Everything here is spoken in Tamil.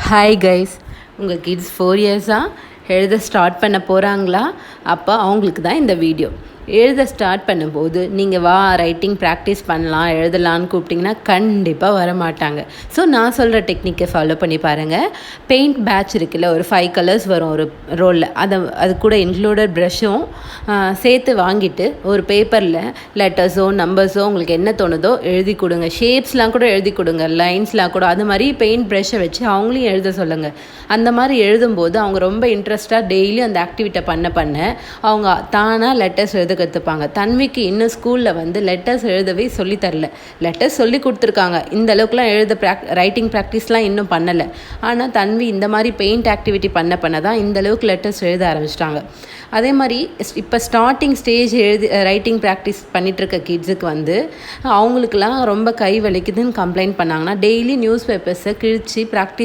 ஹாய் கைஸ், உங்கள் கிட்ஸ் 4 இயர்ஸாக எழுத ஸ்டார்ட் பண்ண போகிறாங்களா? அப்போ அவங்களுக்கு தான் இந்த வீடியோ. எழுத ஸ்டார்ட் பண்ணும்போது நீங்கள் வா ரைட்டிங் ப்ராக்டிஸ் பண்ணலாம், எழுதலான்னு கூப்பிட்டிங்கன்னா கண்டிப்பாக வரமாட்டாங்க. ஸோ நான் சொல்கிற டெக்னிக்கை ஃபாலோ பண்ணி பாருங்கள். பெயிண்ட் பேட்ச் இருக்குல்ல, ஒரு 5 கலர்ஸ் வரும் ஒரு ரோலில், அது கூட இன்க்ளூடட் ப்ரஷ்ஷும் சேர்த்து வாங்கிட்டு ஒரு பேப்பரில் லெட்டர்ஸோ நம்பர்ஸோ உங்களுக்கு என்ன தோணுதோ எழுதி கொடுங்க. ஷேப்ஸ்லாம் கூட எழுதி கொடுங்க, லைன்ஸ்லாம் கூட. அது மாதிரி பெயிண்ட் ப்ரஷ்ஷை வச்சு அவங்களையும் எழுத சொல்லுங்கள். அந்த மாதிரி எழுதும்போது அவங்க ரொம்ப இன்ட்ரெஸ்ட்டாக டெய்லி அந்த ஆக்டிவிட்டை பண்ண அவங்க தானாக லெட்டர்ஸ் எழுத கற்றுப்பாங்க. தன்விக்கு இன்னும் ஸ்கூலில் லெட்டர்ஸ் எழுதவே சொல்லித்தரல. லெட்டர்ஸ் சொல்லி கொடுத்துருக்காங்க, இந்த அளவுக்குலாம் ரைட்டிங் ப்ராக்டிஸ்லாம் இன்னும் பண்ணலை. ஆனால் தன்வி இந்த மாதிரி பெயிண்ட் ஆக்டிவிட்டி பண்ண தான் இந்த அளவுக்கு லெட்டர்ஸ் எழுத ஆரம்பிச்சிட்டாங்க. அதே மாதிரி இப்போ ஸ்டார்டிங் ஸ்டேஜ் ரைட்டிங் ப்ராக்டிஸ் பண்ணிகிட்ருக்க கிட்ஸுக்கு அவங்களுக்குலாம் ரொம்ப கை வலிக்குதுன்னு கம்ப்ளைண்ட் பண்ணாங்கன்னா டெய்லி நியூஸ் பேப்பர்ஸை கிழித்து ப்ராக்டிஸ்